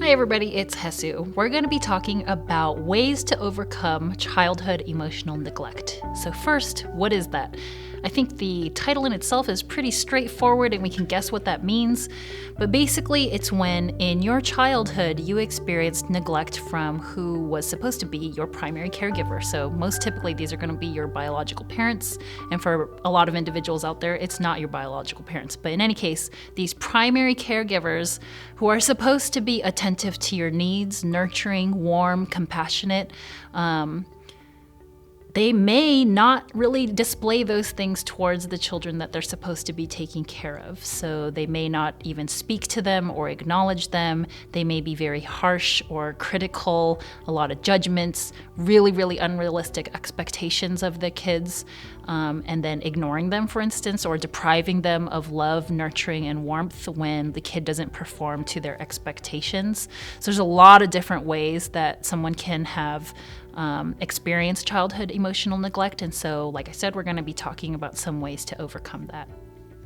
Hi everybody, it's Hesu. We're going to be talking about ways to overcome childhood emotional neglect. So first, what is that? I think the title in itself is pretty straightforward and we can guess what that means. But basically, it's when in your childhood you experienced neglect from who was supposed to be your primary caregiver. So most typically these are going to be your biological parents. And for a lot of individuals out there, it's not your biological parents. But in any case, these primary caregivers who are supposed to be attentive to your needs, nurturing, warm, compassionate, they may not really display those things towards the children that they're supposed to be taking care of. So they may not even speak to them or acknowledge them. They may be very harsh or critical, a lot of judgments, really unrealistic expectations of the kids, and then ignoring them, for instance, or depriving them of love, nurturing, and warmth when the kid doesn't perform to their expectations. So there's a lot of different ways that someone can have experience childhood emotional neglect. And so, like I said, we're going to be talking about some ways to overcome that.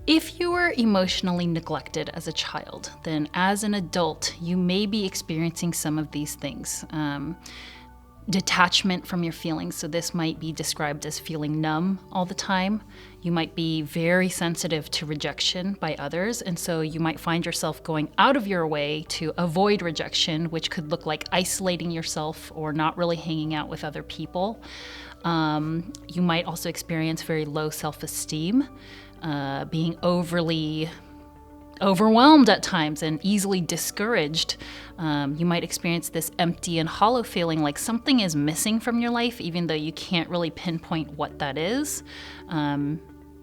If you were emotionally neglected as a child, then as an adult, you may be experiencing some of these things. Detachment from your feelings. So this might be described as feeling numb all the time. You might be very sensitive to rejection by others, and so you might find yourself going out of your way to avoid rejection, which could look like isolating yourself or not really hanging out with other people. You might also experience very low self-esteem, being overly overwhelmed at times and easily discouraged. You might experience this empty and hollow feeling like something is missing from your life, even though you can't really pinpoint what that is.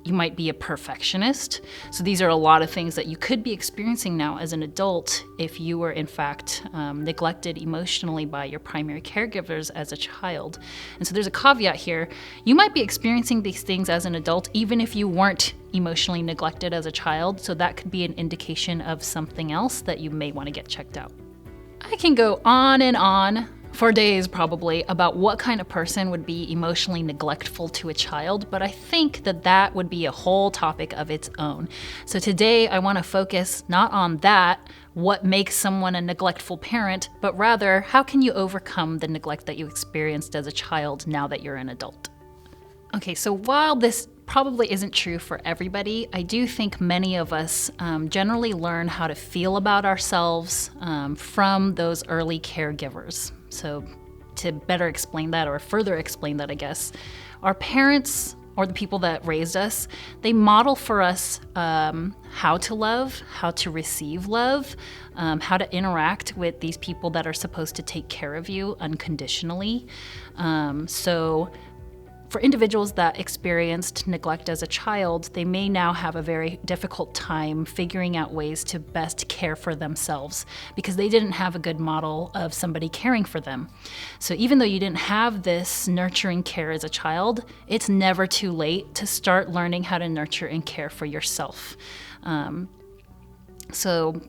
You might be a perfectionist. So these are a lot of things that you could be experiencing now as an adult if you were in fact neglected emotionally by your primary caregivers as a child. And so there's a caveat here. You might be experiencing these things as an adult even if you weren't emotionally neglected as a child. So that could be an indication of something else that you may want to get checked out. I can go on and on for days probably about what kind of person would be emotionally neglectful to a child, but I think that would be a whole topic of its own. So today I want to focus not on that, what makes someone a neglectful parent, but rather how can you overcome the neglect that you experienced as a child now that you're an adult. Okay, so while this probably isn't true for everybody, I do think many of us generally learn how to feel about ourselves from those early caregivers. So to better explain that, or further explain that, I guess, our parents or the people that raised us, they model for us how to love, how to receive love, how to interact with these people that are supposed to take care of you unconditionally. So for individuals that experienced neglect as a child, they may now have a very difficult time figuring out ways to best care for themselves because they didn't have a good model of somebody caring for them. So even though you didn't have this nurturing care as a child, it's never too late to start learning how to nurture and care for yourself. So,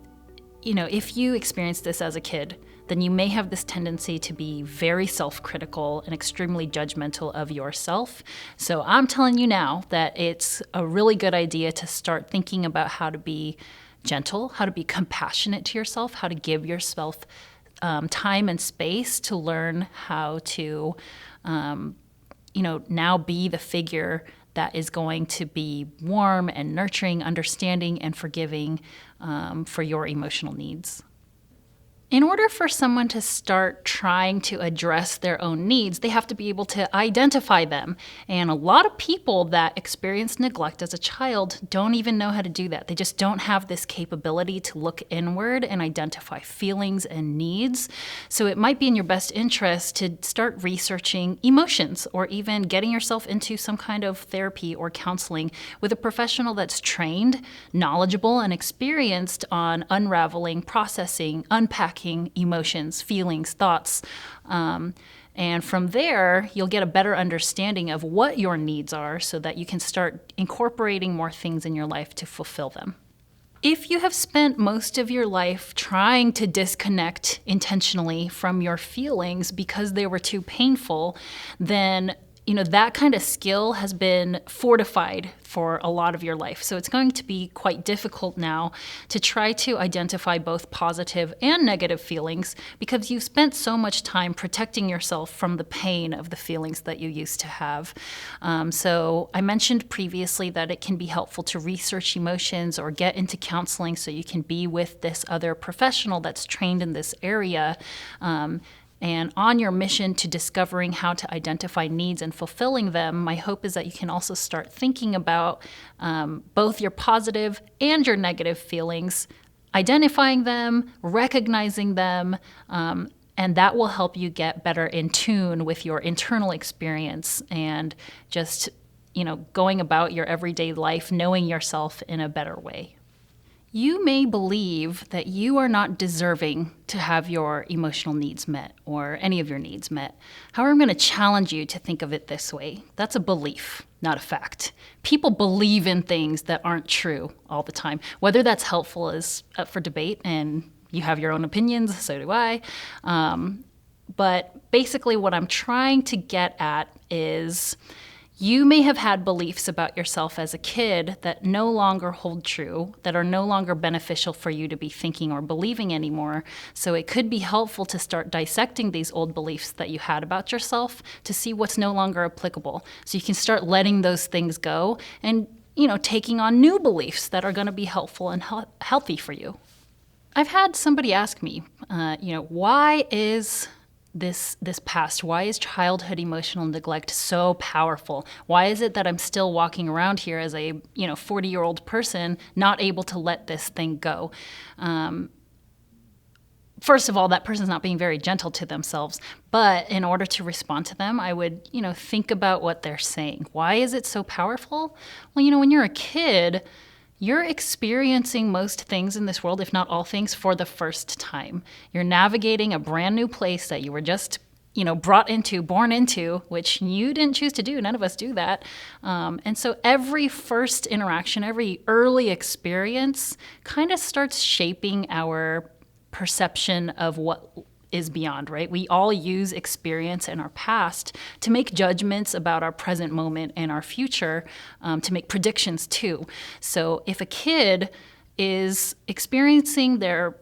if you experienced this as a kid, then you may have this tendency to be very self-critical and extremely judgmental of yourself. So I'm telling you now that it's a really good idea to start thinking about how to be gentle, how to be compassionate to yourself, how to give yourself time and space to learn how to, now be the figure that is going to be warm and nurturing, understanding, and forgiving for your emotional needs. In order for someone to start trying to address their own needs, they have to be able to identify them. And a lot of people that experience neglect as a child don't even know how to do that. They just don't have this capability to look inward and identify feelings and needs. So it might be in your best interest to start researching emotions or even getting yourself into some kind of therapy or counseling with a professional that's trained, knowledgeable, and experienced on unraveling, processing, unpacking emotions, feelings, thoughts. And from there, you'll get a better understanding of what your needs are so that you can start incorporating more things in your life to fulfill them. If you have spent most of your life trying to disconnect intentionally from your feelings because they were too painful, then that kind of skill has been fortified for a lot of your life. So it's going to be quite difficult now to try to identify both positive and negative feelings because you've spent so much time protecting yourself from the pain of the feelings that you used to have. So I mentioned previously that it can be helpful to research emotions or get into counseling so you can be with this other professional that's trained in this area. And on your mission to discovering how to identify needs and fulfilling them, my hope is that you can also start thinking about both your positive and your negative feelings, identifying them, recognizing them, and that will help you get better in tune with your internal experience and just, going about your everyday life, knowing yourself in a better way. You may believe that you are not deserving to have your emotional needs met or any of your needs met. However, I'm going to challenge you to think of it this way. That's a belief, not a fact. People believe in things that aren't true all the time. Whether that's helpful is up for debate, and you have your own opinions, so do I. But basically what I'm trying to get at is you may have had beliefs about yourself as a kid that no longer hold true, that are no longer beneficial for you to be thinking or believing anymore. So it could be helpful to start dissecting these old beliefs that you had about yourself to see what's no longer applicable. So you can start letting those things go and, taking on new beliefs that are going to be helpful and healthy for you. I've had somebody ask me, why is this past? Why is childhood emotional neglect so powerful? Why is it that I'm still walking around here as a 40-year-old person not able to let this thing go? First of all, that person's not being very gentle to themselves, but in order to respond to them, I would think about what they're saying. Why is it so powerful? Well, when you're a kid, you're experiencing most things in this world, if not all things, for the first time. You're navigating a brand new place that you were just, born into, which you didn't choose to do. None of us do that. And so every first interaction, every early experience kind of starts shaping our perception of what is beyond, right? We all use experience in our past to make judgments about our present moment and our future, to make predictions too. So if a kid is experiencing their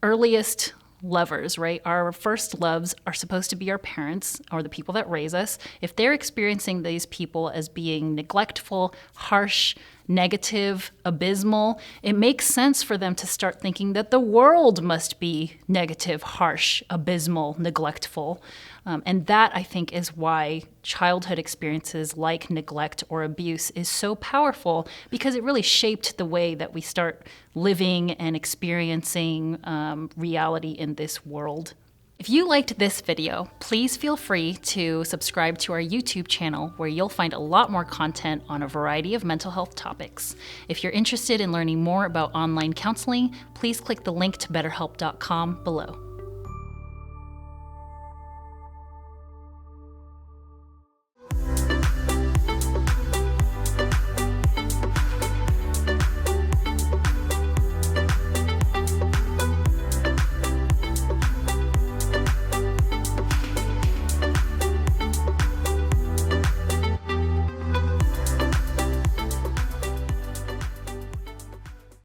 earliest lovers, right? Our first loves are supposed to be our parents or the people that raise us. If they're experiencing these people as being neglectful, harsh, negative, abysmal, it makes sense for them to start thinking that the world must be negative, harsh, abysmal, neglectful. And that, I think, is why childhood experiences like neglect or abuse is so powerful, because it really shaped the way that we start living and experiencing reality in this world. If you liked this video, please feel free to subscribe to our YouTube channel, where you'll find a lot more content on a variety of mental health topics. If you're interested in learning more about online counseling, please click the link to betterhelp.com below.